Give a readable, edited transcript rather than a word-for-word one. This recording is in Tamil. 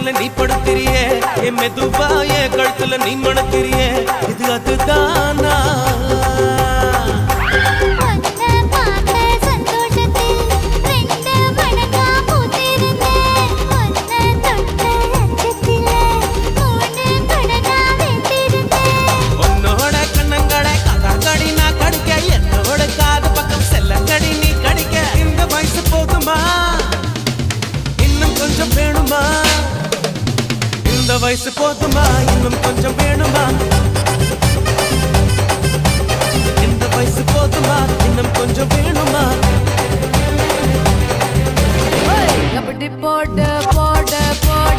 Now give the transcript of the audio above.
மனசுல நீ படுத்திரியே என் மெதுவா என் கழுத்துல நீ மணத்திரியே இது அதுதானா உன்னோட கண்ணங்கடை கதாங்கடி நான் கடிக்க என்னோட காது பக்கம் செல்லங்கடி நீ கடிக்க இந்த வயசு போதுமா இன்னும் கொஞ்சம் வேணுமா இந்த வயசு போதுமா இன்னும் கொஞ்சம் வேணுமா இந்த வயசு போதுமா இன்னும் கொஞ்சம் வேணுமா போட போட போட